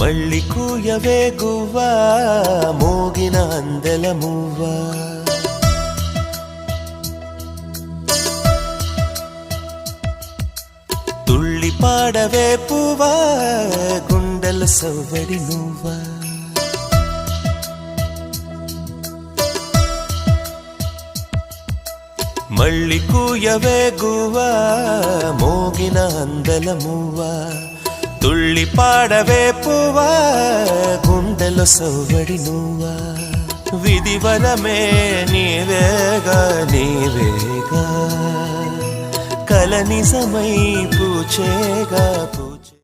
మళ్ళీ కూయవే గువ్వా మోగిన అందెల మువ్వా తుళ్ళి పాడవే పువ్వా గుండెల సవ్వడి నువ్వా మళ్ళీ కూయవే గువ్వా మోగిన అందెల మువ్వా తుళ్ళి పాడవే పువ్వా గుండెలో సవ్వడి నువ్వా విధివరమే నీవేగా నీవేగా కల నిజమై పూచేగా